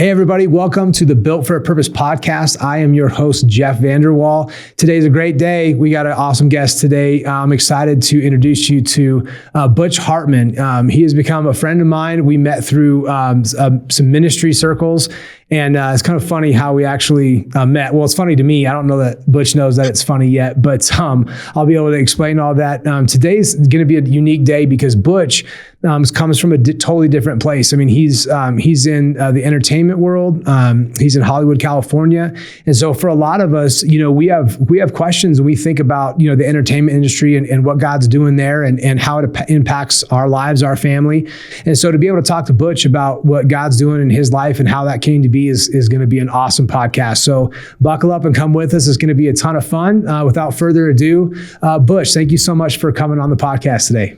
Hey, everybody. Welcome to the Built for a Purpose podcast. I am your host, Jeff Vanderwall. Today's a great day. We got an awesome guest today. I'm excited to introduce you to Butch Hartman. He has become a friend of mine. We met through some ministry circles. And it's kind of funny how we actually met. Well, it's funny to me. I don't know that Butch knows that it's funny yet, but I'll be able to explain all that. Today's going to be a unique day because Butch comes from a totally different place. I mean, he's in the entertainment world. He's in Hollywood, California. And so for a lot of us, we have questions and we think about, the entertainment industry and what God's doing there and how it impacts our lives, our family. And so to be able to talk to Butch about what God's doing in his life and how that came to be is going to be an awesome podcast. So buckle up and come with us. It's going to be a ton of fun. Without further ado, Butch, thank you so much for coming on the podcast today.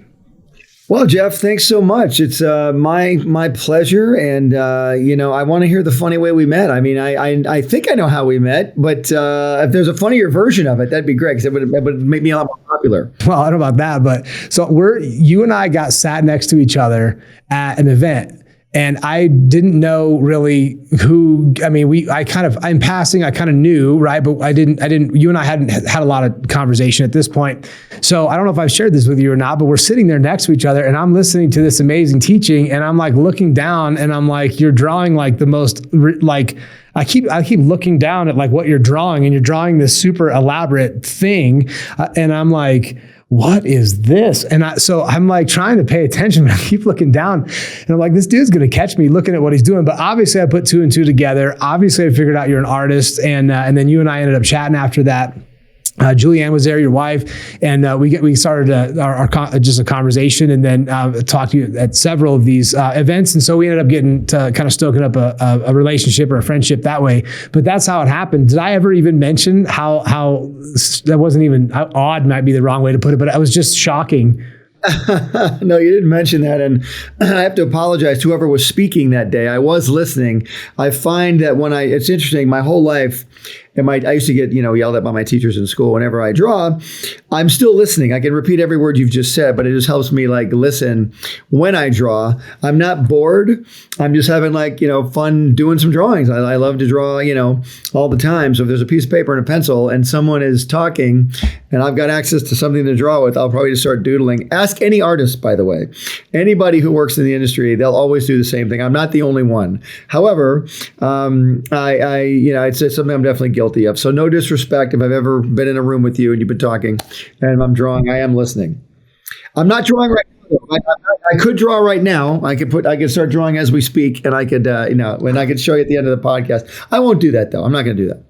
Well, Jeff, thanks so much. It's my pleasure. And, I want to hear the funny way we met. I mean, I think I know how we met, but if there's a funnier version of it, that'd be great because it would make me a lot more popular. Well, I don't know about that, but so you and I got sat next to each other at an event. And I didn't know really who, in passing, I kind of knew, right? But I didn't, you and I hadn't had a lot of conversation at this point. So I don't know if I've shared this with you or not, but we're sitting there next to each other and I'm listening to this amazing teaching and I'm like looking down and I'm like, you're drawing like the most, I keep looking down at like what you're drawing and you're drawing this super elaborate thing. And I'm like, what is this? And so I'm like trying to pay attention, but I keep looking down and I'm like, this dude's going to catch me looking at what he's doing. But obviously I put two and two together. Obviously I figured out you're an artist. And then you and I ended up chatting after that. Julianne was there, your wife, and we started just a conversation, and then talked to you at several of these events, and so we ended up getting to kind of stoking up a relationship or a friendship that way. But that's how it happened. Did I ever even mention how that wasn't even odd? Might be the wrong way to put it, but it was just shocking. No, you didn't mention that. And I have to apologize to whoever was speaking that day. I was listening. I find that it's interesting, my whole life, and I used to get, yelled at by my teachers in school whenever I draw. I'm still listening. I can repeat every word you've just said, but it just helps me listen when I draw. I'm not bored. I'm just having fun doing some drawings. I love to draw, all the time. So if there's a piece of paper and a pencil and someone is talking and I've got access to something to draw with, I'll probably just start doodling. Ask any artist, by the way. Anybody who works in the industry, they'll always do the same thing. I'm not the only one. However, it's something I'm definitely guilty of. So no disrespect if I've ever been in a room with you and you've been talking and I'm drawing, I am listening. I'm not drawing right now. I could draw right now. I could start drawing as we speak and I could, and I could show you at the end of the podcast. I won't do that though. I'm not going to do that.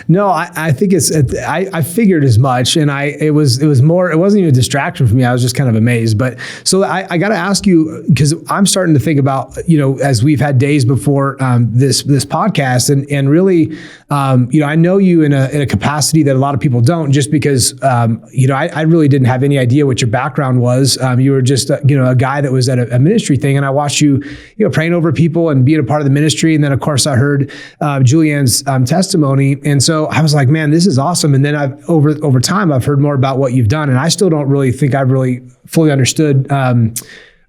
No, I think I figured as much, and it was more. It wasn't even a distraction for me. I was just kind of amazed. But so I got to ask you, because I'm starting to think about, as we've had days before this podcast, and really, I know you in a capacity that a lot of people don't, just because I really didn't have any idea what your background was. You were just a guy that was at a ministry thing, and I watched you praying over people and being a part of the ministry, and then of course I heard Julianne's testimony. And so I was like, man, this is awesome. And then over time, I've heard more about what you've done. And I still don't really think I've really fully understood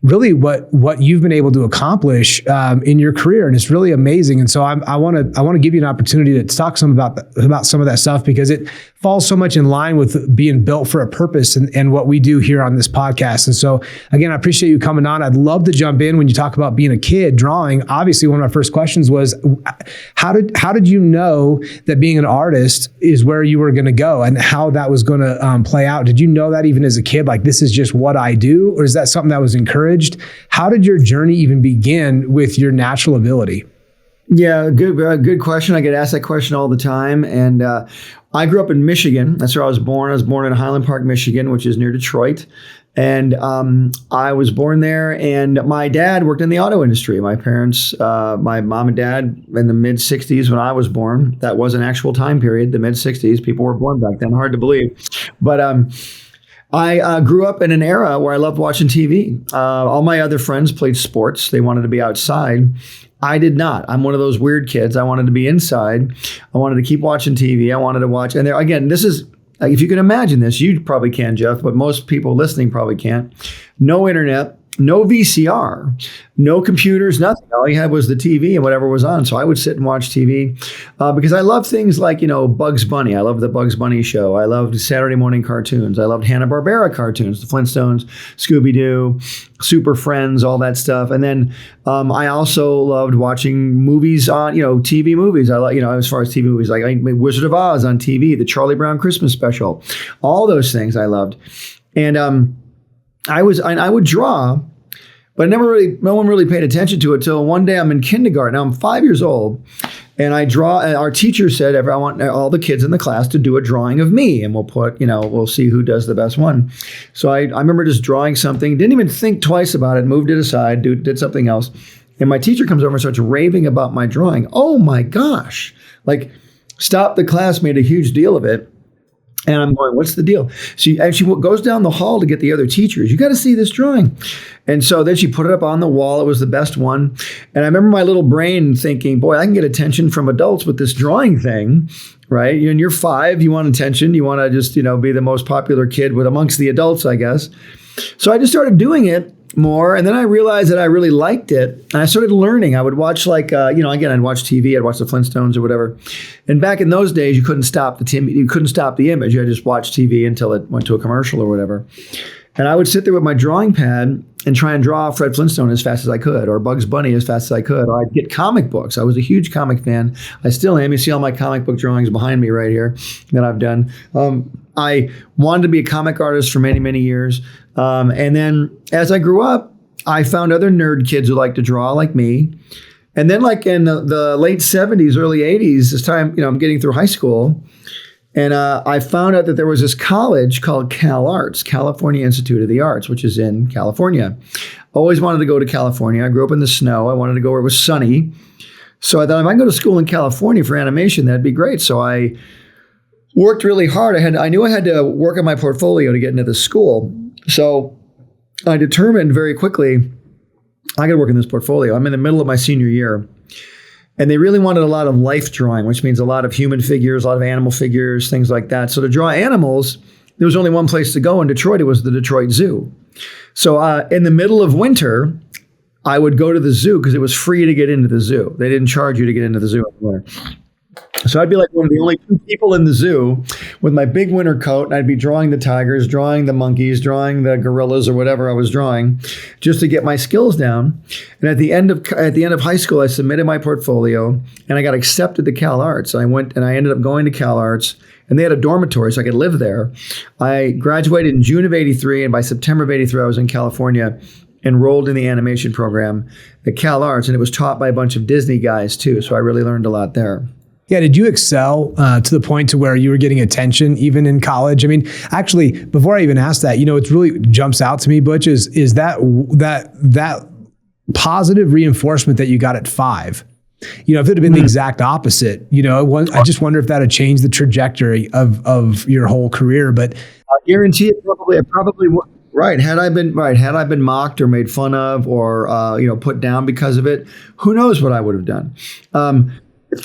really what you've been able to accomplish in your career. And it's really amazing. And so I want to give you an opportunity to talk about some of that stuff, because it falls so much in line with being built for a purpose and what we do here on this podcast. And so again, I appreciate you coming on. I'd love to jump in when you talk about being a kid drawing. Obviously, one of my first questions was, how did you know that being an artist is where you were going to go and how that was going to play out? Did you know that even as a kid, like this is just what I do? Or is that something that was encouraged? How did your journey even begin with your natural ability? Yeah, good question. I get asked that question all the time. And I grew up in Michigan. That's where I was born. I was born in Highland Park, Michigan, which is near Detroit. And I was born there, and my dad worked in the auto industry. My parents, my mom and dad, in the mid 60s when I was born, that was an actual time period, the mid 60s. People were born back then, hard to believe. But I grew up in an era where I loved watching TV. All my other friends played sports. They wanted to be outside. I did not. I'm one of those weird kids. I wanted to be inside. I wanted to keep watching TV. I wanted to watch. And there, again, this is, if you can imagine this, you probably can, Jeff, but most people listening probably can't. No internet. no VCR, no computers, nothing. All you had was the TV and whatever was on. So I would sit and watch TV because I love things like, Bugs Bunny. I loved the Bugs Bunny show. I loved Saturday morning cartoons. I loved Hanna-Barbera cartoons, the Flintstones, Scooby-Doo, Super Friends, all that stuff. And then I also loved watching movies on, TV movies. I like, as far as TV movies, like Wizard of Oz on TV, the Charlie Brown Christmas special, all those things I loved. And I would draw, but no one really paid attention to it till one day I'm in kindergarten. Now I'm 5 years old, and I draw. Our teacher said, I want all the kids in the class to do a drawing of me, and we'll see who does the best one. So I remember just drawing something, didn't even think twice about it, moved it aside, did something else. And my teacher comes over and starts raving about my drawing. Oh my gosh. Like, stopped the class, made a huge deal of it. And I'm going, what's the deal? She goes down the hall to get the other teachers. You got to see this drawing. And so then she put it up on the wall. It was the best one. And I remember my little brain thinking, boy, I can get attention from adults with this drawing thing, right? And you're 5, you want attention. You want to just, be the most popular kid amongst the adults, I guess. So I just started doing it more. And then I realized that I really liked it. And I started learning. I would watch again, I'd watch TV. I'd watch the Flintstones or whatever. And back in those days, you couldn't stop the image. You had to just watch TV until it went to a commercial or whatever. And I would sit there with my drawing pad and try and draw Fred Flintstone as fast as I could, or Bugs Bunny as fast as I could, or I'd get comic books. I was a huge comic fan. I still am. You see all my comic book drawings behind me right here that I've done. I wanted to be a comic artist for many, many years. And then as I grew up, I found other nerd kids who like to draw like me. And then like in the late 70s, early 80s, this time, I'm getting through high school. And I found out that there was this college called CalArts, California Institute of the Arts, which is in California. Always wanted to go to California. I grew up in the snow. I wanted to go where it was sunny. So I thought if I can go to school in California for animation, that'd be great. So I worked really hard. I knew I had to work on my portfolio to get into the school. So I determined very quickly, I got to work in this portfolio. I'm in the middle of my senior year. And they really wanted a lot of life drawing, which means a lot of human figures, a lot of animal figures, things like that. So to draw animals, there was only one place to go in Detroit. It was the Detroit Zoo. So in the middle of winter, I would go to the zoo because it was free to get into the zoo. They didn't charge you to get into the zoo in the winter. So I'd be like one of the only 2 people in the zoo with my big winter coat, and I'd be drawing the tigers, drawing the monkeys, drawing the gorillas or whatever I was drawing, just to get my skills down. And at the end of high school, I submitted my portfolio, and I got accepted to CalArts. I went and I ended up going to CalArts, and they had a dormitory, so I could live there. I graduated in June of '83, and by September of '83, I was in California, enrolled in the animation program at CalArts, and it was taught by a bunch of Disney guys too. So I really learned a lot there. Yeah. Did you excel to the point to where you were getting attention even in college? I mean, actually, before I even ask that, it really jumps out to me, Butch, is that positive reinforcement that you got at 5. If it had been the exact opposite, I just wonder if that had changed the trajectory of your whole career. But I guarantee it probably would. Right. Had I been mocked or made fun of or put down because of it, who knows what I would have done.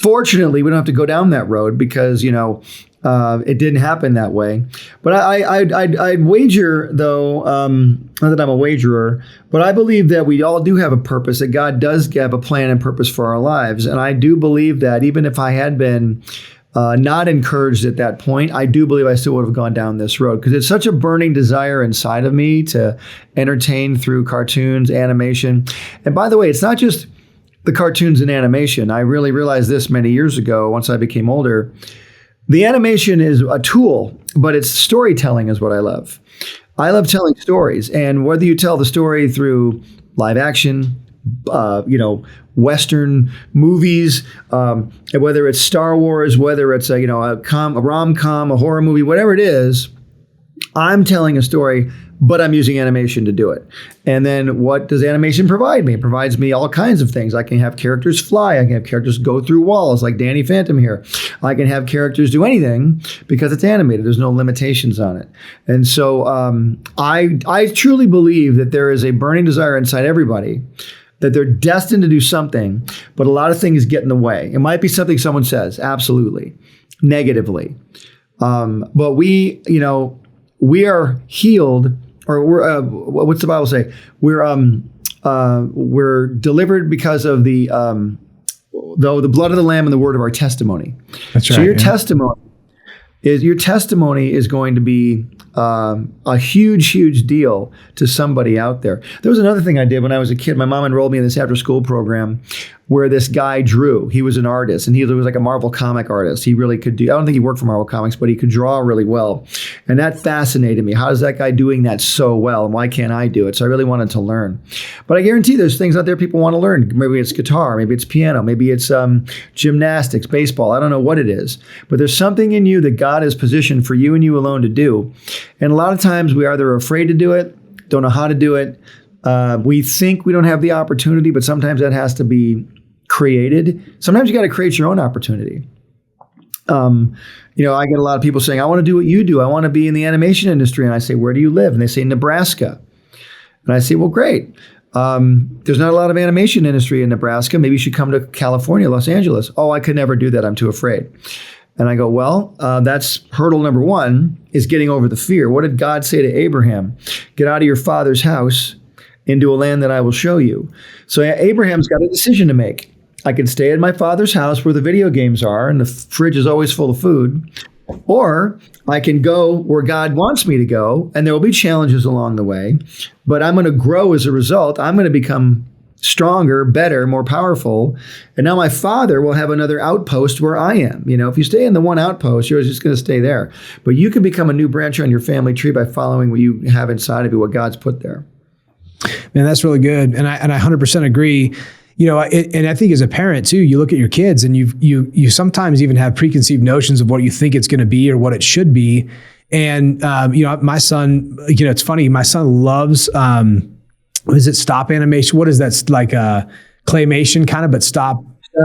Fortunately, we don't have to go down that road because, it didn't happen that way. But I'd wager, though, not that I'm a wagerer, but I believe that we all do have a purpose, that God does have a plan and purpose for our lives. And I do believe that even if I had been not encouraged at that point, I do believe I still would have gone down this road because it's such a burning desire inside of me to entertain through cartoons, animation. And by the way, it's not just the cartoons and animation. I really realized this many years ago once I became older. The animation is a tool, but it's storytelling is what I love. I love telling stories. And whether you tell the story through live action, Western movies, whether it's Star Wars, whether it's a rom-com, a horror movie, whatever it is, I'm telling a story, but I'm using animation to do it. And then what does animation provide me? It provides me all kinds of things. I can have characters fly. I can have characters go through walls like Danny Phantom here. I can have characters do anything because it's animated. There's no limitations on it. And so I truly believe that there is a burning desire inside everybody that they're destined to do something, but a lot of things get in the way. It might be something someone says, absolutely, negatively. But we are healed or what's the Bible say? We're delivered because of the blood of the Lamb and the word of our testimony. That's right. So your testimony is going to be a huge deal to somebody out there. There was another thing I did when I was a kid. My mom enrolled me in this after-school program where this guy drew. He was an artist, and he was like a Marvel comic artist. He really could do. I don't think he worked for Marvel Comics, but he could draw really well, and that fascinated me. How is that guy doing that so well, and why can't I do it? So I really wanted to learn. But I guarantee there's things out there people want to learn. Maybe it's guitar, maybe it's piano, maybe it's gymnastics, baseball. I don't know what it is, but there's something in you that God has positioned for you and you alone to do. And a lot of times we either are afraid to do it, don't know how to do it. We think we don't have the opportunity, but sometimes that has to be created. Sometimes you got to create your own opportunity. I get a lot of people saying, I want to do what you do. I want to be in the animation industry. And I say, where do you live? And they say, Nebraska. And I say, well, great. There's not a lot of animation industry in Nebraska. Maybe you should come to California, Los Angeles. Oh, I could never do that. I'm too afraid. And I go, well, that's hurdle number one, is getting over the fear. What did God say to Abraham? Get out of your father's house into a land that I will show you. So Abraham's got a decision to make. I can stay at my father's house where the video games are and the fridge is always full of food, or I can go where God wants me to go, and there will be challenges along the way, but I'm going to grow as a result. I'm going to become stronger, better, more powerful. And now my father will have another outpost where I am. If you stay in the one outpost, you're just going to stay there. But you can become a new branch on your family tree by following what you have inside of you, what God's put there. Man, that's really good. And I 100% agree. And I think as a parent too, you look at your kids and you sometimes even have preconceived notions of what you think it's going to be or what it should be. And, my son, it's funny, my son loves, is it stop animation? What is that? Like claymation kind of, but stop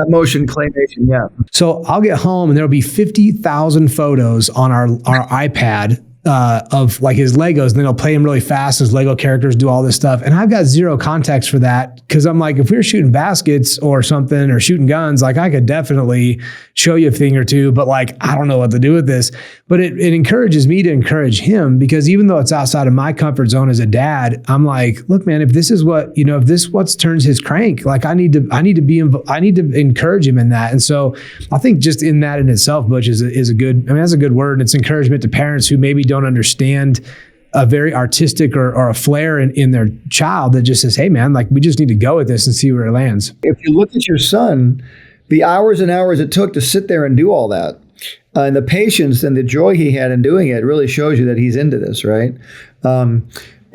motion claymation. Yeah. So I'll get home and there'll be 50,000 photos on our iPad of like his Legos, and then he'll play them really fast as Lego characters, do all this stuff. And I've got zero context for that, because I'm like, if we were shooting baskets or something or shooting guns, like I could definitely show you a thing or two, but like, I don't know what to do with this. But it encourages me to encourage him, because even though it's outside of my comfort zone as a dad, I'm like, look, man, if this is what, if this what turns his crank, like I need to encourage him in that. And so I think just in that in itself, Butch, is a good, that's a good word. And it's encouragement to parents who maybe don't understand a very artistic or a flair in their child that just says, hey man, like we just need to go with this and see where it lands. If you look at your son, the hours and hours it took to sit there and do all that, and the patience and the joy he had in doing it really shows you that he's into this, right?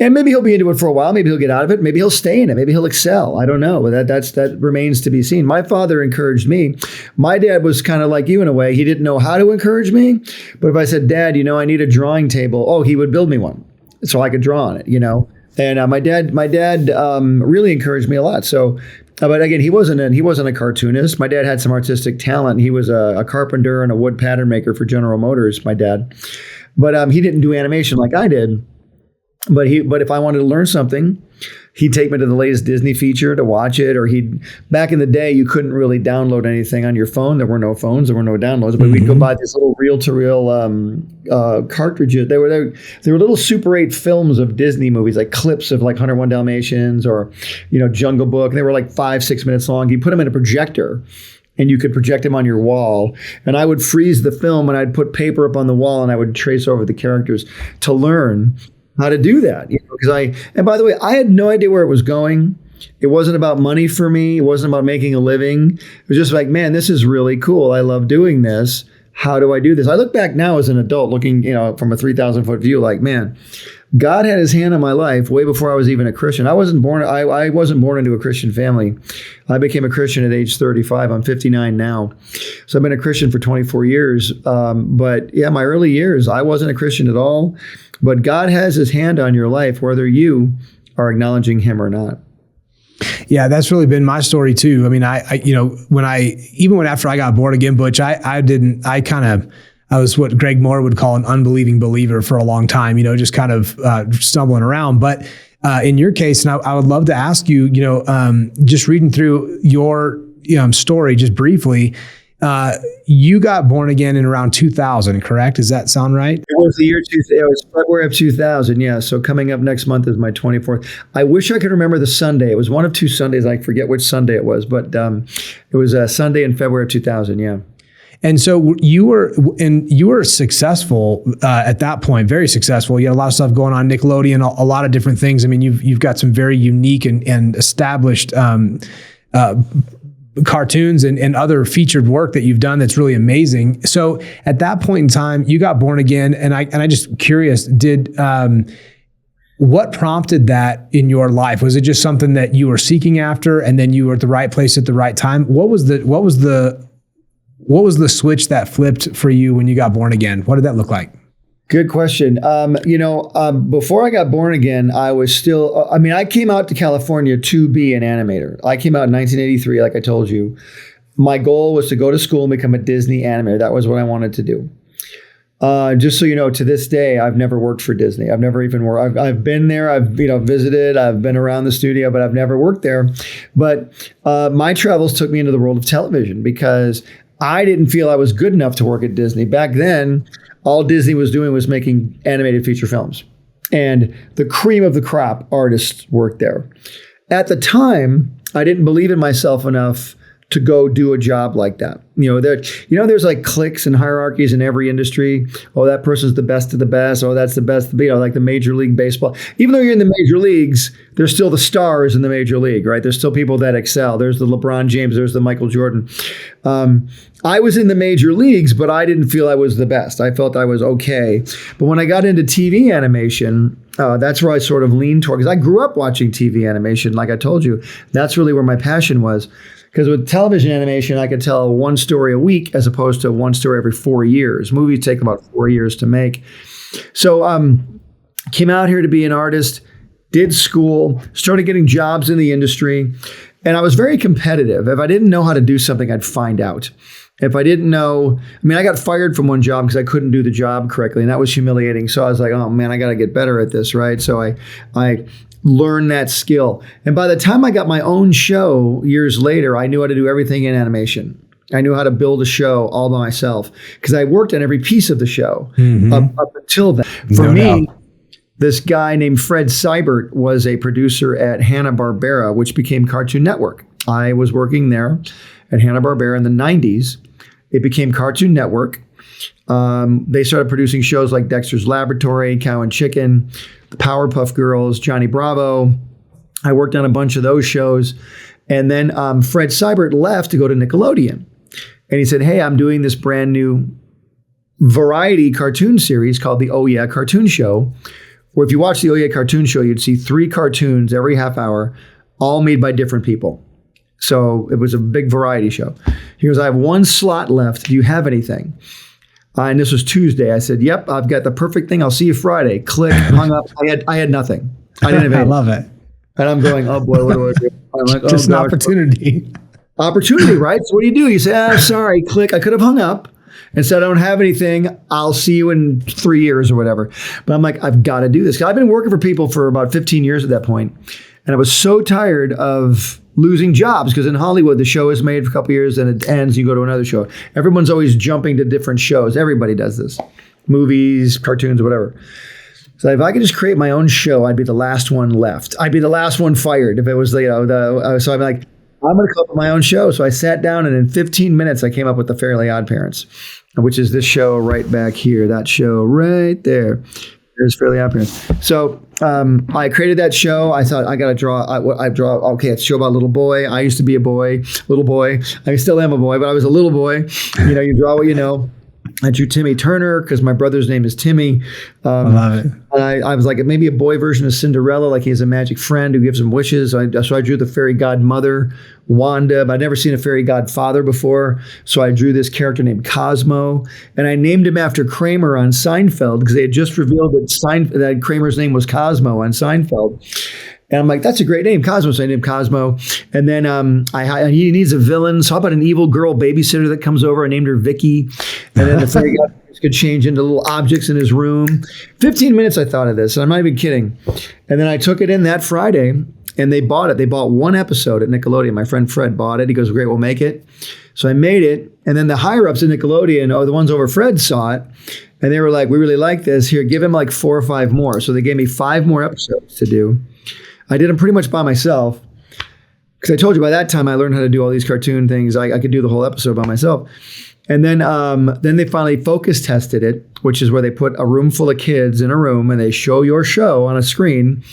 And maybe he'll be into it for a while. Maybe he'll get out of it. Maybe he'll stay in it. Maybe he'll excel. I don't know. But that remains to be seen. My father encouraged me. My dad was kind of like you in a way. He didn't know how to encourage me. But if I said, Dad, I need a drawing table, he would build me one so I could draw on it, And my dad really encouraged me a lot. So, but again, he wasn't a cartoonist. My dad had some artistic talent. He was a carpenter and a wood pattern maker for General Motors, my dad. But he didn't do animation like I did. But if I wanted to learn something, he'd take me to the latest Disney feature to watch it, or back in the day, you couldn't really download anything on your phone. There were no phones, there were no downloads, but we'd go buy these little reel-to-reel cartridges. They were little Super 8 films of Disney movies, like clips of like 101 Dalmatians or, Jungle Book. They were like 5-6 minutes long. You put them in a projector, and you could project them on your wall. And I would freeze the film, and I'd put paper up on the wall, and I would trace over the characters to learn how to do that, and by the way, I had no idea where it was going. It wasn't about money for me. It wasn't about making a living. It was just like, man, this is really cool. I love doing this. How do I do this? I look back now as an adult looking, from a 3,000 foot view, like, man, God had his hand on my life way before I was even a Christian. I wasn't born into a Christian family. I became a Christian at age 35. I'm 59 now. So I've been a Christian for 24 years. But yeah, my early years, I wasn't a Christian at all. But God has his hand on your life, whether you are acknowledging him or not. Yeah, that's really been my story too. I mean, after I got born again, Butch, I was what Greg Moore would call an unbelieving believer for a long time, just kind of stumbling around. But in your case, and I would love to ask you, just reading through your story just briefly, You got born again in around 2000, correct? Does that sound right? It was the year 2000. It was February of 2000. Yeah. So coming up next month is my 24th. I wish I could remember the Sunday. It was one of two Sundays. I forget which Sunday it was, but it was a Sunday in February of 2000. Yeah. And so you were successful at that point, very successful. You had a lot of stuff going on, Nickelodeon, a lot of different things. I mean, you've got some very unique and established cartoons and other featured work that you've done that's really amazing. So at that point in time, you got born again, and I just curious, what prompted that in your life? Was it just something that you were seeking after, and then you were at the right place at the right time? What was the switch that flipped for you when you got born again? What did that look like? Good question. Before I got born again, I was still, I came out to California to be an animator. I came out in 1983, like I told you. My goal was to go to school and become a Disney animator. That was what I wanted to do. Just so you know, to this day, I've never worked for Disney. I've never even worked. I've been there. I've visited. I've been around the studio, but I've never worked there. But my travels took me into the world of television because I didn't feel I was good enough to work at Disney. Back then, all Disney was doing was making animated feature films. And the cream of the crop artists worked there. At the time, I didn't believe in myself enough to go do a job like that. There's like cliques and hierarchies in every industry. Oh, that person's the best of the best. Oh, that's the best, like the Major League Baseball. Even though you're in the major leagues, there's still the stars in the major league, right? There's still people that excel. There's the LeBron James, there's the Michael Jordan. I was in the major leagues, but I didn't feel I was the best. I felt I was okay. But when I got into TV animation, that's where I sort of leaned toward, because I grew up watching TV animation. Like I told you, that's really where my passion was. Because with television animation, I could tell one story a week as opposed to one story every 4 years. Movies take about 4 years to make. So came out here to be an artist, did school, started getting jobs in the industry. And I was very competitive. If I didn't know how to do something, I'd find out. If I didn't know, I got fired from one job because I couldn't do the job correctly, and that was humiliating. So I was like, oh man, I got to get better at this, right? So I learned that skill. And by the time I got my own show years later, I knew how to do everything in animation. I knew how to build a show all by myself because I worked on every piece of the show up until then. For me, this guy named Fred Seibert was a producer at Hanna-Barbera, which became Cartoon Network. I was working there at Hanna-Barbera in the 90s. It became Cartoon Network. They started producing shows like Dexter's Laboratory, Cow and Chicken, the Powerpuff Girls, Johnny Bravo. I worked on a bunch of those shows. And then Fred Seibert left to go to Nickelodeon. And he said, hey, I'm doing this brand new variety cartoon series called the Oh Yeah Cartoon Show, where if you watch the Oh Yeah Cartoon Show, you'd see 3 cartoons every half hour, all made by different people. So it was a big variety show. He goes, I have 1 slot left. Do you have anything? And this was Tuesday. I said, yep, I've got the perfect thing. I'll see you Friday. Click, hung up. I had nothing. I didn't have anything. I love it. And I'm going, oh boy, what do I do? I'm like, just an opportunity. Opportunity, right? So what do? You say, sorry, click. I could have hung up and said, I don't have anything. I'll see you in 3 years or whatever. But I'm like, I've got to do this. I've been working for people for about 15 years at that point. And I was so tired of losing jobs because in Hollywood, the show is made for a couple of years and it ends. You go to another show. Everyone's always jumping to different shows. Everybody does this. Movies, cartoons, whatever. So if I could just create my own show, I'd be the last one left. I'd be the last one fired if it was, so I'm like, I'm going to come up with my own show. So I sat down and in 15 minutes, I came up with the Fairly OddParents, which is this show right back here. That show right there. There's Fairly OddParents. So I created that show. I thought I got to draw. Okay, it's a show about a little boy. I used to be a boy, little boy. I still am a boy, but I was a little boy. You draw what you know. I drew Timmy Turner because my brother's name is Timmy. I love it. And I was like, maybe a boy version of Cinderella, like he has a magic friend who gives him wishes. So I drew the fairy godmother, Wanda, but I'd never seen a fairy godfather before. So I drew this character named Cosmo, and I named him after Kramer on Seinfeld because they had just revealed that Kramer's name was Cosmo on Seinfeld. And I'm like, that's a great name, Cosmo. So I named Cosmo. And then he needs a villain. So how about an evil girl babysitter that comes over? I named her Vicky. And then the fairy godfathers could change into little objects in his room. 15 minutes I thought of this. And I'm not even kidding. And then I took it in that Friday and they bought it. They bought 1 episode at Nickelodeon. My friend Fred bought it. He goes, great, we'll make it. So I made it. And then the higher ups in Nickelodeon, or the ones over Fred, saw it. And they were like, we really like this. Here, give him like 4 or 5 more. So they gave me 5 more episodes to do. I did them pretty much by myself. Because I told you by that time I learned how to do all these cartoon things. I could do the whole episode by myself. And then they finally focus tested it, which is where they put a room full of kids in a room and they show your show on a screen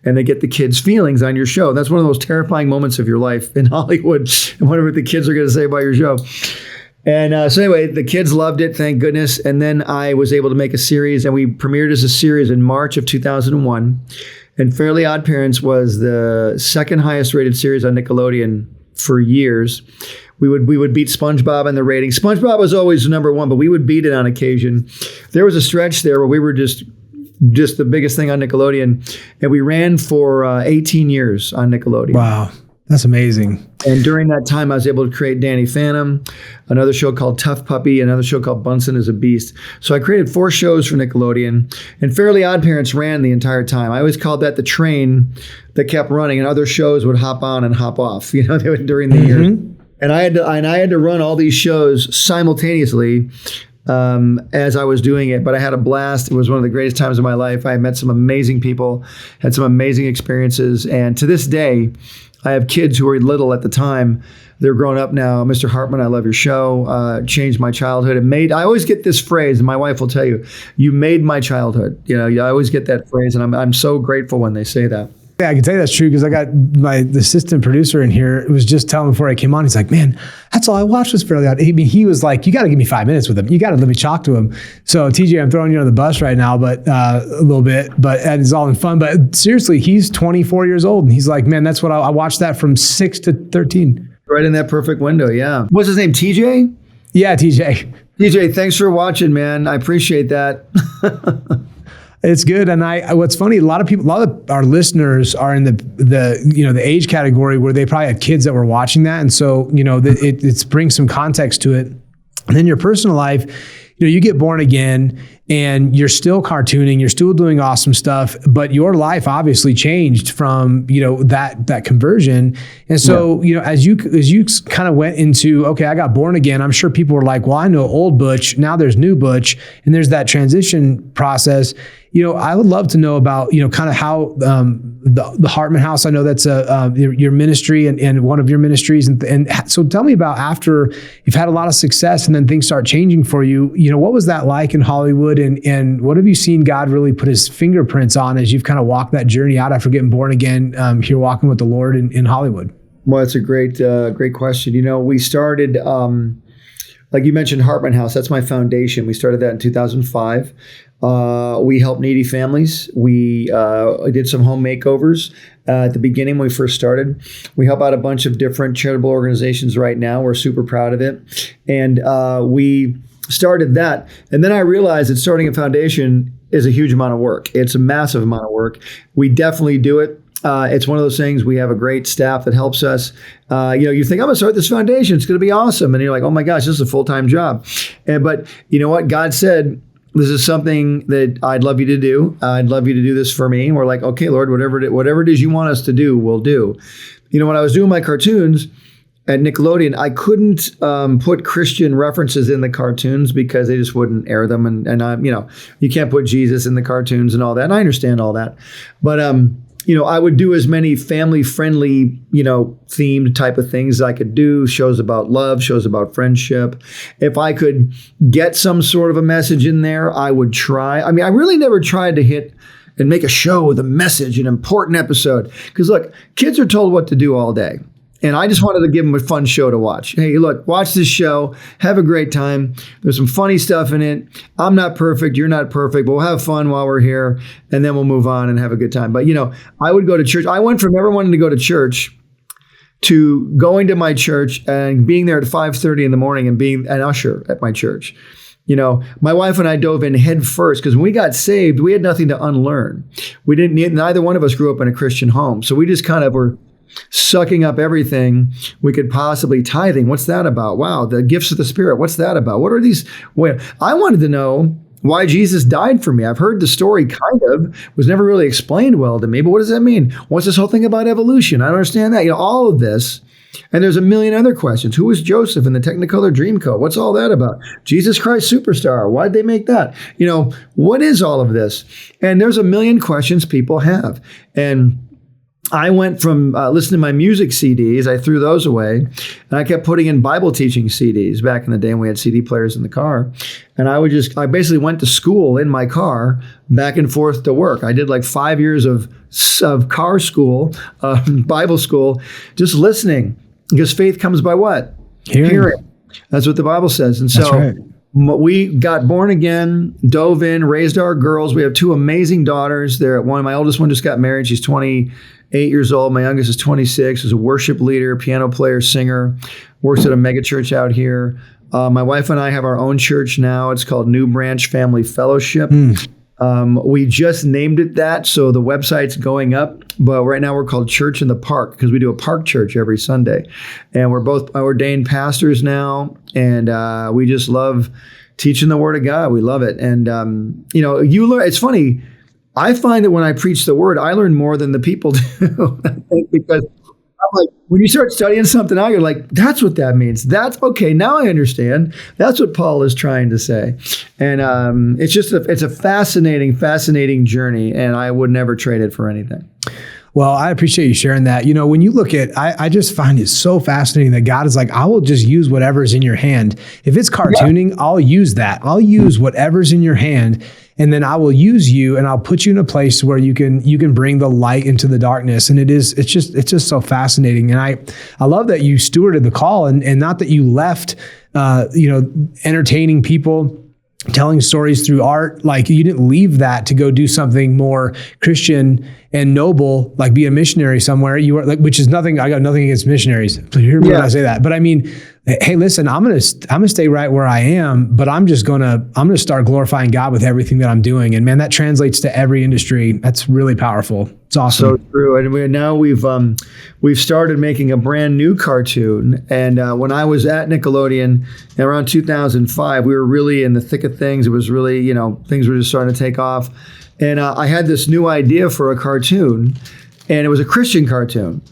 and they get the kids' feelings on your show. That's one of those terrifying moments of your life in Hollywood. And wonder what the kids are going to say about your show. And so anyway, the kids loved it, thank goodness. And then I was able to make a series, and we premiered as a series in March of 2001. And Fairly OddParents was the second highest rated series on Nickelodeon for years. We would beat SpongeBob in the rating. SpongeBob was always number 1, but we would beat it on occasion. There was a stretch there where we were just the biggest thing on Nickelodeon, and we ran for 18 years on Nickelodeon. Wow, that's amazing. And during that time, I was able to create Danny Phantom, another show called Tough Puppy, another show called Bunsen is a Beast. So I created 4 shows for Nickelodeon, and Fairly OddParents ran the entire time. I always called that the train that kept running, and other shows would hop on and hop off, during the years. And I had to run all these shows simultaneously as I was doing it, but I had a blast. It was one of the greatest times of my life. I met some amazing people, had some amazing experiences, and to this day, I have kids who were little at the time. They're grown up now. Mr. Hartman, I love your show. Changed my childhood. I always get this phrase, and my wife will tell you, you made my childhood. I always get that phrase, and I'm so grateful when they say that. Yeah, I can tell you that's true because I got the assistant producer in here. It was just telling me before I came on. He's like, man, that's all I watched was Fairly Odd. I mean, he was like, you got to give me 5 minutes with him. You got to let me talk to him. So TJ, I'm throwing you on the bus right now, but a little bit, but it's all in fun. But seriously, he's 24 years old. And he's like, man, that's what I watched that from 6 to 13. Right in that perfect window, yeah. What's his name, TJ? Yeah, TJ. TJ, thanks for watching, man. I appreciate that. It's good, and what's funny, a lot of our listeners are in the age category where they probably had kids that were watching that, and so it brings some context to it. And then your personal life, you get born again, and you're still cartooning, you're still doing awesome stuff, but your life obviously changed from that conversion. And so as you kind of went into, okay, I got born again, I'm sure people were like, well, I know old Butch, now there's new Butch, and there's that transition process. I would love to know about, kind of how the Hartman House, I know that's your ministry and one of your ministries. And so tell me about after you've had a lot of success and then things start changing for you, what was that like in Hollywood? And what have you seen God really put his fingerprints on as you've kind of walked that journey out after getting born again, here walking with the Lord in Hollywood? Well, it's a great question. We started, like you mentioned, Hartman House. That's my foundation. We started that in 2005. We help needy families. We did some home makeovers at the beginning when we first started. We help out a bunch of different charitable organizations right now. We're super proud of it. And we started that. And then I realized that starting a foundation is a huge amount of work. It's a massive amount of work. We definitely do it. It's one of those things. We have a great staff that helps us. You think, I'm going to start this foundation. It's going to be awesome. And you're like, oh my gosh, this is a full-time job. But you know what? God said, this is something that I'd love you to do. I'd love you to do this for me. And we're like, okay, Lord, whatever it is you want us to do, we'll do. When I was doing my cartoons at Nickelodeon, I couldn't put Christian references in the cartoons because they just wouldn't air them. And you can't put Jesus in the cartoons and all that. And I understand all that. But, I would do as many family-friendly, themed type of things as I could do, shows about love, shows about friendship. If I could get some sort of a message in there, I would try. I mean, I really never tried to hit and make a show with a message, an important episode. Because look, kids are told what to do all day. And I just wanted to give them a fun show to watch. Hey, look, watch this show. Have a great time. There's some funny stuff in it. I'm not perfect. You're not perfect. But we'll have fun while we're here. And then we'll move on and have a good time. But, I would go to church. I went from never wanting to go to church to going to my church and being there at 5:30 in the morning and being an usher at my church. My wife and I dove in head first because when we got saved, we had nothing to unlearn. Neither one of us grew up in a Christian home. So we just kind of were sucking up everything we could possibly. Tithing, what's that about? Wow, the gifts of the Spirit, what's that about? What are these? I wanted to know why Jesus died for me. I've heard the story kind of, was never really explained well to me, but what does that mean? What's this whole thing about evolution? I don't understand that. All of this. And there's a million other questions. Who was Joseph in the Technicolor Dreamcoat? What's all that about? Jesus Christ Superstar. Why'd they make that? What is all of this? And there's a million questions people have. And I went from listening to my music CDs, I threw those away, and I kept putting in Bible teaching CDs back in the day when we had CD players in the car. And I basically went to school in my car, back and forth to work. I did like 5 years of car school, Bible school, just listening, because faith comes by what? Hearing. That's what the Bible says. And so we got born again, dove in, raised our girls. We have 2 amazing daughters. My oldest one just got married. She's 28 years old. My youngest is 26. Is a worship leader, piano player, singer, works at a mega church out here. My wife and I have our own church now. It's called New Branch Family Fellowship. We just named it that, so the website's going up. But right now we're called Church in the Park because we do a park church every Sunday. And we're both ordained pastors now, and we just love teaching the Word of God. We love it. And, you learn. It's funny. I find that when I preach the Word, I learn more than the people do. Because I'm like, when you start studying something out, you're like, that's what that means. That's okay. Now I understand. That's what Paul is trying to say. And it's a fascinating journey, and I would never trade it for anything. Well, I appreciate you sharing that. When you look at, I just find it so fascinating that God is like, I will just use whatever's in your hand. If it's cartooning, I'll use that. I'll use whatever's in your hand, and then I will use you, and I'll put you in a place where you can bring the light into the darkness. And it's just so fascinating. And I love that you stewarded the call, and not that you left, entertaining people, telling stories through art. Like, you didn't leave that to go do something more Christian and noble, like be a missionary somewhere. You are like, which is nothing. I got nothing against missionaries. Hear me when I say that. But I mean, hey, listen, I'm gonna stay right where I am, but I'm gonna start glorifying God with everything that I'm doing. And man, that translates to every industry. That's really powerful. It's awesome. So true. And we've started making a brand new cartoon. And when I was at Nickelodeon around 2005, we were really in the thick of things. It was really, things were just starting to take off. And I had this new idea for a cartoon, and it was a Christian cartoon.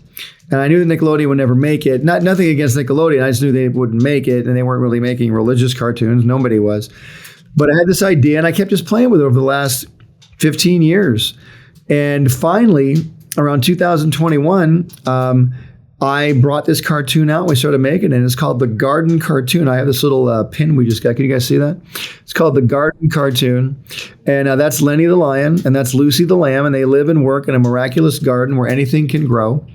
And I knew that Nickelodeon would never make it. Nothing against Nickelodeon. I just knew they wouldn't make it, and they weren't really making religious cartoons. Nobody was. But I had this idea, and I kept just playing with it over the last 15 years. And finally, around 2021, I brought this cartoon out. We started making it, and it's called The Garden Cartoon. I have this little pin we just got. Can you guys see that? It's called The Garden Cartoon. And that's Lenny the lion, and that's Lucy the lamb, and they live and work in a miraculous garden where anything can grow.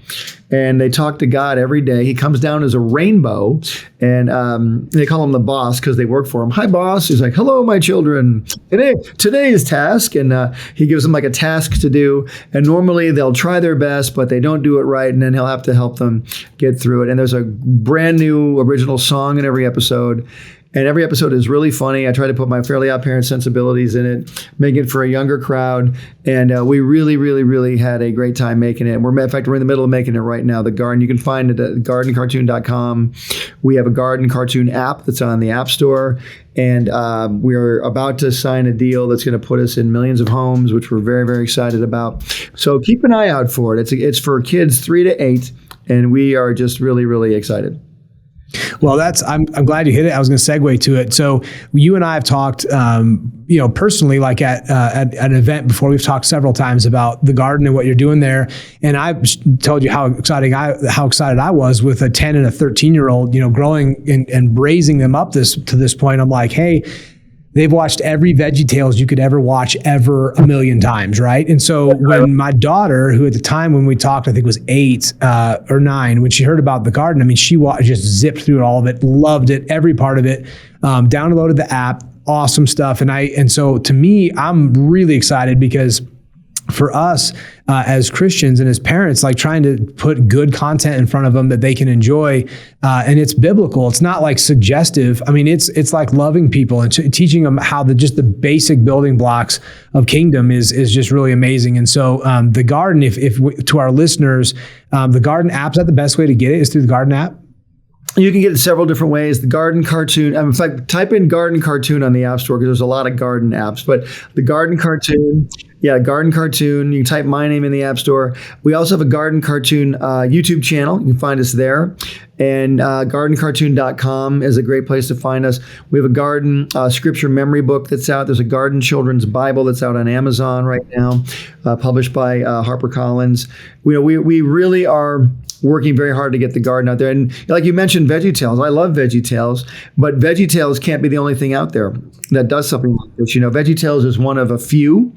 And they talk to God every day. He comes down as a rainbow, and they call him the boss because they work for him. Hi, boss. He's like, hello, my children. Today's task. And he gives them like a task to do. And normally they'll try their best, but they don't do it right. And then he'll have to help them get through it. And there's a brand new original song in every episode. And every episode is really funny. I try to put my Fairly OddParents sensibilities in it, make it for a younger crowd. And we really, really, really had a great time making it. In fact, we're in the middle of making it right now. The Garden, you can find it at gardencartoon.com. We have a Garden Cartoon app that's on the App Store. And we're about to sign a deal that's going to put us in millions of homes, which we're very, very excited about. So keep an eye out for it. It's for kids 3 to 8. And we are just really, really excited. Well, I'm glad you hit it. I was going to segue to it. So you and I have talked, personally, like at an event before. We've talked several times about the garden and what you're doing there. And I told you how excited I was with a 10 and a 13-year-old, growing and raising them up to this point. I'm like, hey, they've watched every VeggieTales you could ever watch ever a million times, right? And so when my daughter, who at the time when we talked, I think was 8 or 9, when she heard about the garden, I mean, she just zipped through all of it, loved it, every part of it, downloaded the app, awesome stuff. And so to me, I'm really excited because for us as Christians and as parents, like trying to put good content in front of them that they can enjoy, and it's biblical. It's not like suggestive. I mean, it's like loving people and teaching them how just the basic building blocks of kingdom is just really amazing. And so the garden, to our listeners, the garden app's not the best way to get it is through the garden app. You can get it several different ways. The Garden Cartoon, in fact, type in Garden Cartoon on the App Store because there's a lot of garden apps, but the Garden Cartoon. Yeah, Garden Cartoon. You can type my name in the App Store. We also have a Garden Cartoon YouTube channel. You can find us there. And gardencartoon.com is a great place to find us. We have a garden scripture memory book that's out. There's a garden children's Bible that's out on Amazon right now, published by HarperCollins. We really are working very hard to get the garden out there. And like you mentioned, VeggieTales. I love VeggieTales, but VeggieTales can't be the only thing out there that does something like this. VeggieTales is one of a few.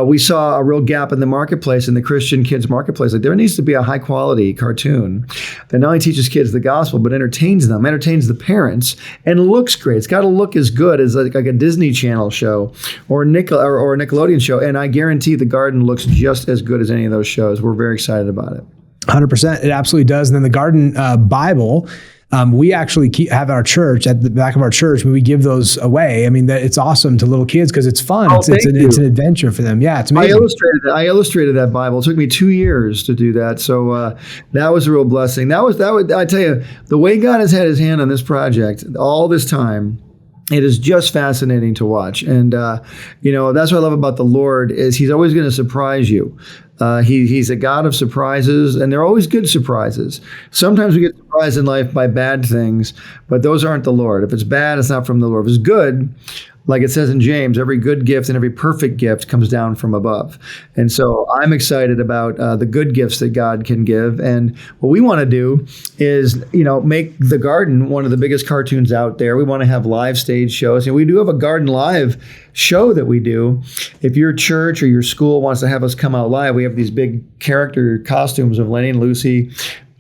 We saw a real gap in the marketplace, in the Christian kids marketplace. Like, there needs to be a high quality cartoon that not only teaches kids the gospel, but entertains them, entertains the parents, and looks great. It's got to look as good as like a Disney Channel show or a Nickelodeon show. And I guarantee the garden looks just as good as any of those shows. We're very excited about it. 100%. It absolutely does. And then the Garden Bible, we actually have our church, at the back of our church, when we give those away. I mean, it's awesome to little kids because it's fun. It's an adventure for them. Yeah, it's amazing. I illustrated that Bible. It took me 2 years to do that. So that was a real blessing. I tell you, the way God has had his hand on this project all this time, it is just fascinating to watch. And, that's what I love about the Lord is he's always going to surprise you. He's a God of surprises, and they're always good surprises. Sometimes we get surprised in life by bad things, but those aren't the Lord. If it's bad, it's not from the Lord. If it's good, like it says in James, every good gift and every perfect gift comes down from above. And so I'm excited about the good gifts that God can give. And what we want to do is, make the garden one of the biggest cartoons out there. We want to have live stage shows. And we do have a Garden Live show that we do. If your church or your school wants to have us come out live, we have these big character costumes of Lenny and Lucy.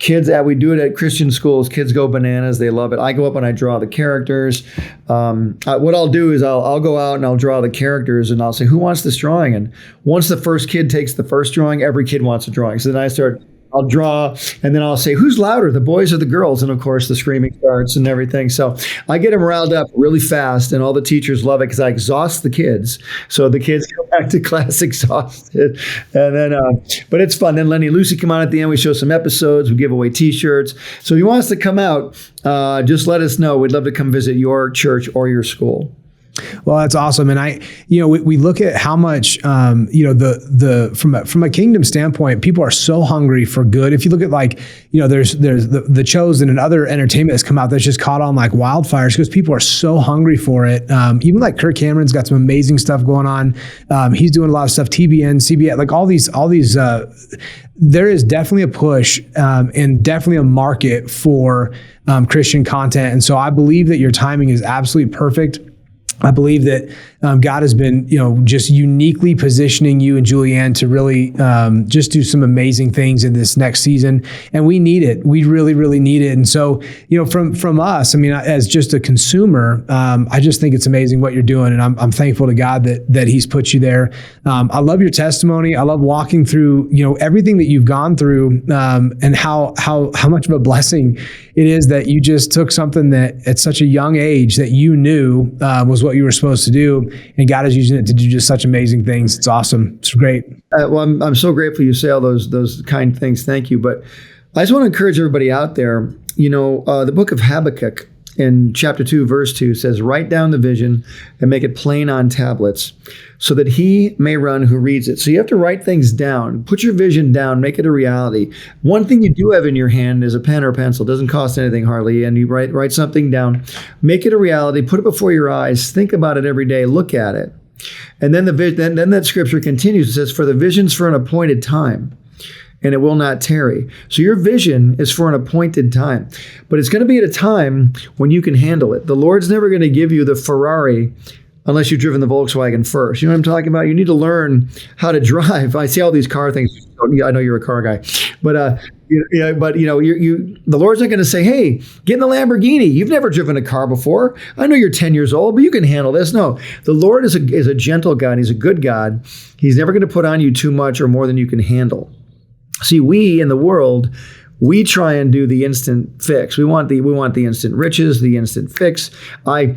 Kids, we do it at Christian schools. Kids go bananas. They love it. I go up and I draw the characters. What I'll do is I'll go out and I'll draw the characters, and I'll say, who wants this drawing? And once the first kid takes the first drawing, every kid wants a drawing. So then I'll draw, and then I'll say, who's louder, the boys or the girls? And of course, the screaming starts and everything. So I get them riled up really fast, and all the teachers love it because I exhaust the kids. So the kids go back to class exhausted. And then, but it's fun. Then Lenny and Lucy come on at the end. We show some episodes. We give away T-shirts. So if you want us to come out, just let us know. We'd love to come visit your church or your school. Well, that's awesome. And we look at how much, from a kingdom standpoint, people are so hungry for good. If you look at there's the Chosen and other entertainment that's come out that's just caught on like wildfires because people are so hungry for it. Even like Kirk Cameron's got some amazing stuff going on. He's doing a lot of stuff, TBN, CBN, like all these, there is definitely a push and definitely a market for Christian content. And so I believe that your timing is absolutely perfect. I believe that God has been, just uniquely positioning you and Julianne to really just do some amazing things in this next season. And we need it. We really, really need it. And so, from us, I mean, as just a consumer, I just think it's amazing what you're doing. And I'm thankful to God that he's put you there. I love your testimony. I love walking through, everything that you've gone through and how much of a blessing it is that you just took something that at such a young age that you knew was what you were supposed to do. And God is using it to do just such amazing things. It's awesome. It's great. Well, I'm so grateful you say all those kind things. Thank you. But I just want to encourage everybody out there, the book of Habakkuk in chapter 2, verse 2 says, write down the vision and make it plain on tablets so that he may run who reads it. So you have to write things down, put your vision down, make it a reality. One thing you do have in your hand is a pen or a pencil. It doesn't cost anything hardly. And you write something down, make it a reality, put it before your eyes, think about it every day, look at it. And then then that scripture continues. It says, for the vision's for an appointed time, and it will not tarry. So your vision is for an appointed time, but it's going to be at a time when you can handle it. The Lord's never going to give you the Ferrari unless you've driven the Volkswagen first. You know what I'm talking about? You need to learn how to drive. I see all these car things. I know you're a car guy, but the Lord's not going to say, hey, get in the Lamborghini. You've never driven a car before. I know you're 10 years old, but you can handle this. No, the Lord is a gentle God. He's a good God. He's never going to put on you too much or more than you can handle. See, we in the world, we try and do the instant fix. We want the instant riches, the instant fix. I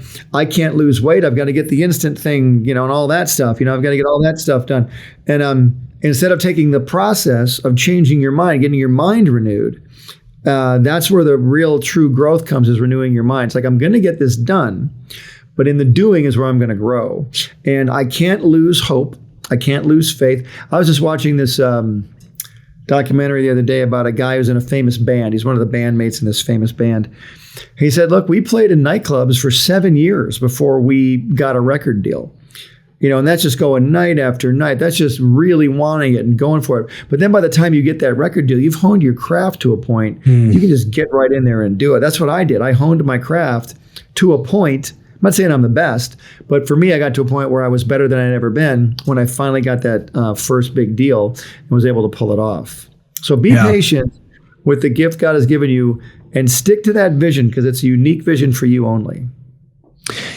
can't lose weight. I've got to get the instant thing, and all that stuff. I've got to get all that stuff done. And instead of taking the process of changing your mind, getting your mind renewed, that's where the real true growth comes, is renewing your mind. It's like, I'm going to get this done, but in the doing is where I'm going to grow. And I can't lose hope. I can't lose faith. I was just watching this documentary the other day about a guy who's in a famous band. He's one of the bandmates in this famous band. He said, look, we played in nightclubs for 7 years before we got a record deal. And that's just going night after night. That's just really wanting it and going for it. But then by the time you get that record deal, you've honed your craft to a point. You can just get right in there and do it. That's what I did. I honed my craft to a point. I'm not saying I'm the best, but for me, I got to a point where I was better than I'd ever been when I finally got that first big deal and was able to pull it off. So be patient with the gift God has given you and stick to that vision because it's a unique vision for you only.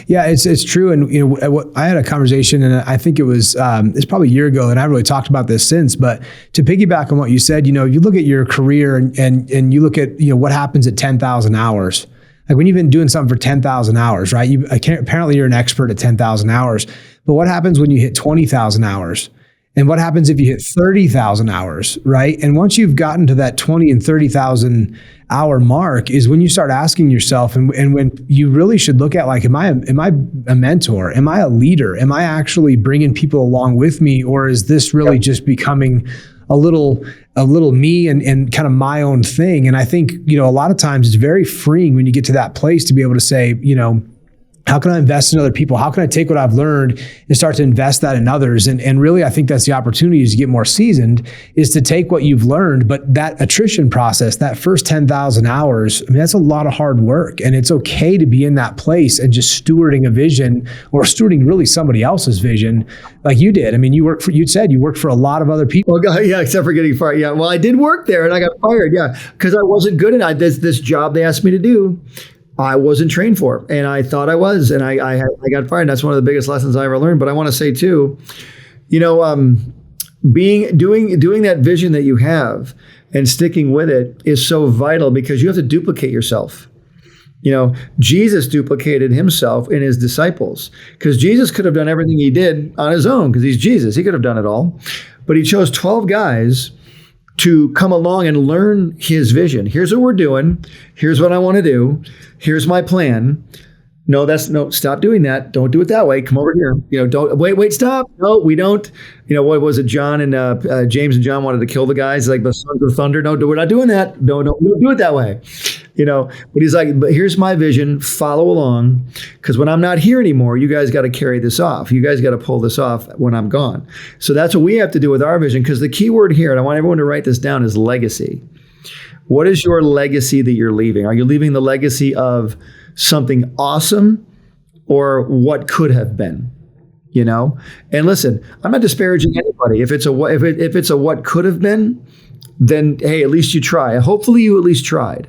Yeah, it's true. And I had a conversation, and I think it's probably a year ago, and I haven't really talked about this since. But to piggyback on what you said, you look at your career and you look at what happens at 10,000 hours. Like when you've been doing something for 10,000 hours, right? Apparently you're an expert at 10,000 hours. But what happens when you hit 20,000 hours? And what happens if you hit 30,000 hours, right? And once you've gotten to that 20 and 30,000 hour mark is when you start asking yourself, and when you really should look at, like, am I a mentor? Am I a leader? Am I actually bringing people along with me? Or is this really just becoming a little me and kind of my own thing? And I think, a lot of times it's very freeing when you get to that place to be able to say, how can I invest in other people? How can I take what I've learned and start to invest that in others? And really, I think that's the opportunity as you get more seasoned, is to take what you've learned, but that attrition process, that first 10,000 hours, that's a lot of hard work. And it's okay to be in that place and just stewarding a vision, or stewarding really somebody else's vision, like you did. You said you worked for a lot of other people. Well, yeah, except for getting fired. Yeah, well, I did work there and I got fired. Yeah, because I wasn't good at this job they asked me to do. I wasn't trained for, and I thought I was, and I got fired. That's one of the biggest lessons I ever learned. But I want to say too, doing that vision that you have and sticking with it is so vital, because you have to duplicate yourself. Jesus duplicated himself in his disciples, because Jesus could have done everything he did on his own, because he's Jesus. He could have done it all, but he chose 12 guys to come along and learn his vision. Here's what we're doing. Here's what I want to do. Here's my plan. No, stop doing that. Don't do it that way. Come over here. Don't wait, stop. No, we don't. What was it? John and James and John wanted to kill the guys, like the sons of thunder. No, we're not doing that. No, we don't do it that way. But he's like, but here's my vision. Follow along, because when I'm not here anymore, you guys got to carry this off. You guys got to pull this off when I'm gone. So that's what we have to do with our vision. Because the key word here, and I want everyone to write this down, is legacy. What is your legacy that you're leaving? Are you leaving the legacy of something awesome, or what could have been? And listen, I'm not disparaging anybody. If it's a what could have been, then hey, at least you try. Hopefully you at least tried.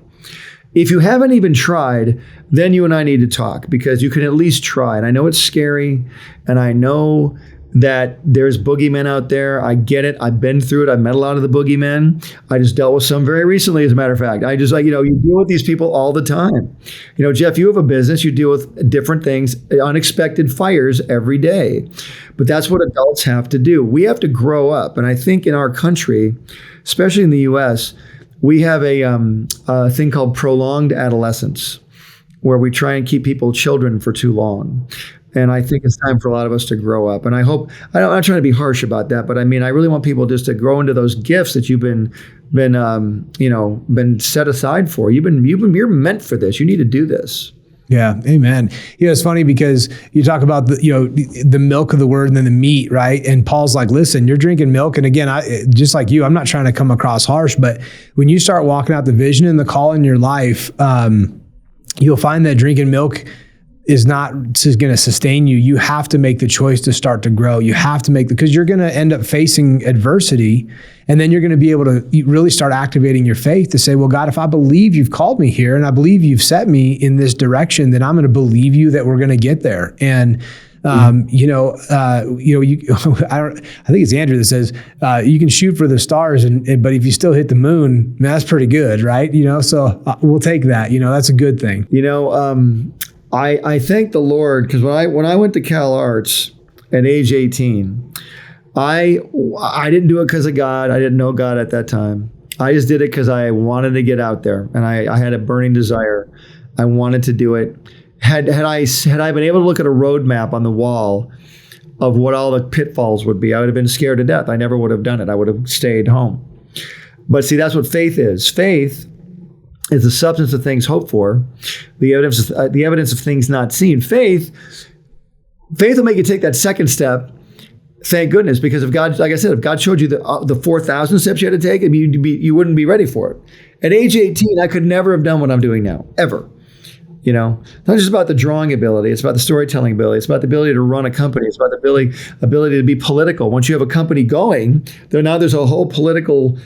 If you haven't even tried, then you and I need to talk, because you can at least try. And I know it's scary, and I know that there's boogeymen out there. I get it. I've been through it. I've met a lot of the boogeymen. I just dealt with some very recently, as a matter of fact. I just you deal with these people all the time. Jeff, you have a business. You deal with different things, unexpected fires every day. But that's what adults have to do. We have to grow up. And I think in our country, especially in the U.S., we have a thing called prolonged adolescence, where we try and keep people children for too long. And I think it's time for a lot of us to grow up. And I hope, I'm not trying to be harsh about that, but I really want people just to grow into those gifts that you've been set aside for. You're meant for this. You need to do this. Yeah. Amen. It's funny because you talk about the milk of the word and then the meat, right? And Paul's like, listen, you're drinking milk. And again, just like you, I'm not trying to come across harsh, but when you start walking out the vision and the call in your life, you'll find that drinking milk is not going to sustain you. You have to make the choice to start to grow. You have to because you're going to end up facing adversity, and then you're going to be able to really start activating your faith to say, well, God, if I believe you've called me here and I believe you've set me in this direction, then I'm going to believe you that we're going to get there. And I think it's Andrew that says, you can shoot for the stars, but if you still hit the moon, that's pretty good, right? So we'll take that. That's a good thing. I thank the Lord, because when I went to Cal Arts at age 18, I didn't do it because of God. I didn't know God at that time. I just did it because I wanted to get out there, and I had a burning desire. I wanted to do it. Had I been able to look at a roadmap on the wall, of what all the pitfalls would be. I would have been scared to death. I never would have done it. I would have stayed home. But see, that's what faith is. Faith is the substance of things hoped for, the evidence of things not seen. Faith will make you take that second step. Thank goodness, because if God, like I said, if God showed you the 4,000 steps you had to take, you wouldn't be ready for it. At age 18, I could never have done what I'm doing now, ever. You know, not just about the drawing ability, it's about the storytelling ability, it's about the ability to run a company, it's about the ability to be political. Once you have a company going, there's a whole political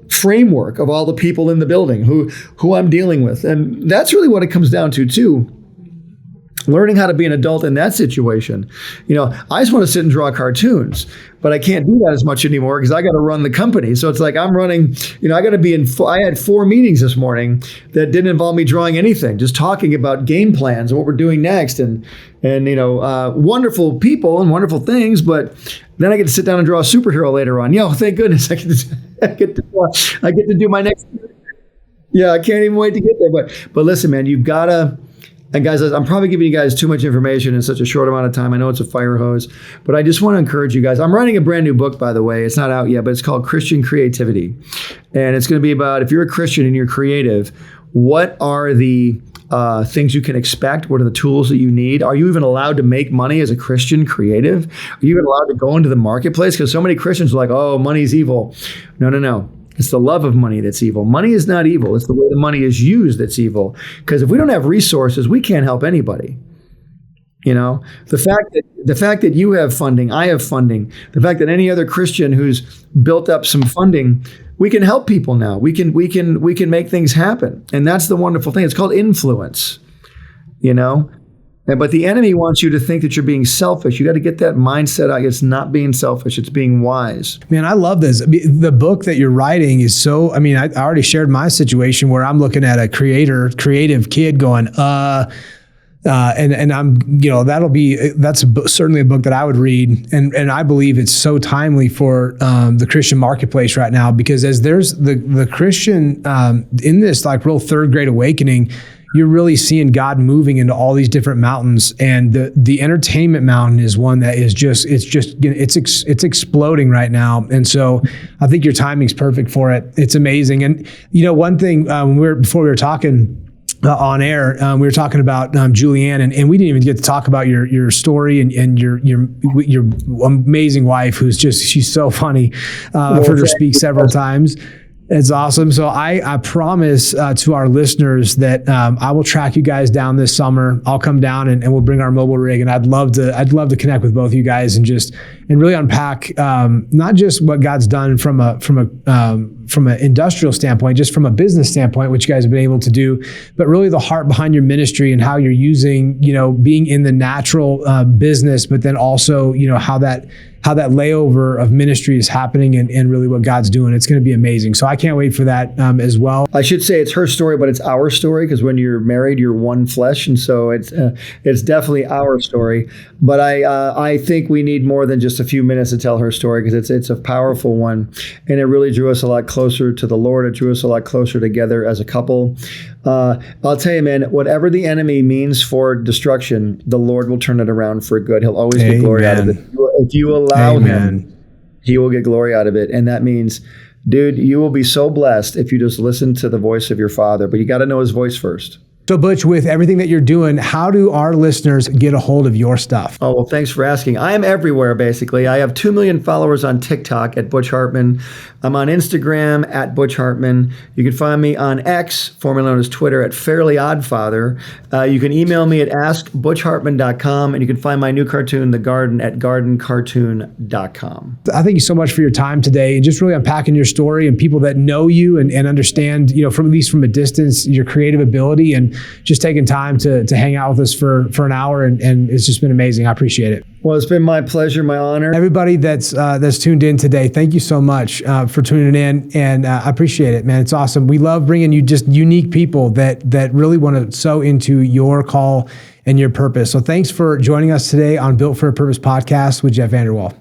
framework of all the people in the building who I'm dealing with. And that's really what it comes down to too. Learning how to be an adult in that situation. You know, I just want to sit and draw cartoons, but I can't do that as much anymore because I got to run the company. So it's like I'm running, you know, I got to be I had 4 meetings this morning that didn't involve me drawing anything, just talking about game plans and what we're doing next and you know, wonderful people and wonderful things. But then I get to sit down and draw a superhero later on. Yo, thank goodness I get to do my next. Yeah, I can't even wait to get there. But listen, man, you've got to. And guys, I'm probably giving you guys too much information in such a short amount of time. I know it's a fire hose, but I just want to encourage you guys. I'm writing a brand new book, by the way. It's not out yet, but it's called Christian Creativity. And it's going to be about, if you're a Christian and you're creative, what are the things you can expect? What are the tools that you need? Are you even allowed to make money as a Christian creative? Are you even allowed to go into the marketplace? Because so many Christians are like, oh, money's evil. No. It's the love of money that's evil. Money is not evil. It's the way the money is used that's evil. Because if we don't have resources, we can't help anybody. You know, the fact that you have funding, I have funding, the fact that any other Christian who's built up some funding, we can help people now. We can make things happen. And that's the wonderful thing. It's called influence. You know? But the enemy wants you to think that you're being selfish. You got to get that mindset out. It's not being selfish. It's being wise. Man, I love this. The book that you're writing is so, I mean, I already shared my situation where I'm looking at a creative kid going, and I'm, you know, that's certainly a book that I would read. And I believe it's so timely for the Christian marketplace right now, because as there's the Christian in this like real third grade awakening, you're really seeing God moving into all these different mountains, and the entertainment mountain is one that is it's exploding right now. And so I think your timing's perfect for it. It's amazing. And you know, one thing before we were talking on air, we were talking about Julianne, and we didn't even get to talk about your story and your amazing wife, she's so funny. I've heard her speak several times. It's awesome. So I promise to our listeners that I will track you guys down this summer. I'll come down and we'll bring our mobile rig, and I'd love to connect with both of you guys and really unpack not just what God's done from an industrial standpoint, just from a business standpoint, which you guys have been able to do, but really the heart behind your ministry and how you're using, you know, being in the natural business, but then also, you know, how that layover of ministry is happening and really what God's doing. It's going to be amazing. So I can't wait for that as well. I should say it's her story, but it's our story, because when you're married, you're one flesh. And so it's definitely our story. But I think we need more than just a few minutes to tell her story, because it's a powerful one. And it really drew us a lot closer to the Lord. It drew us a lot closer together as a couple. I'll tell you, man, whatever the enemy means for destruction, the Lord will turn it around for good. He'll always get glory out of it. If you allow him, he will get glory out of it. And that means, dude, you will be so blessed if you just listen to the voice of your Father. But you got to know his voice first. So Butch, with everything that you're doing, how do our listeners get a hold of your stuff? Oh, well, thanks for asking. I am everywhere, basically. I have 2 million followers on TikTok at Butch Hartman. I'm on Instagram at Butch Hartman. You can find me on X, formerly known as Twitter, at Fairly OddFather. You can email me at askbutchhartman.com, and you can find my new cartoon, The Garden, at gardencartoon.com. I thank you so much for your time today and just really unpacking your story and people that know you and understand, you know, from at least from a distance, your creative ability, and just taking time to hang out with us for an hour. And it's just been amazing. I appreciate it. Well, it's been my pleasure, my honor. Everybody that's tuned in today, thank you so much for tuning in, and I appreciate it, man. It's awesome. We love bringing you just unique people that really want to sow into your call and your purpose. So thanks for joining us today on Built for a Purpose podcast with Jeff Vanderwall.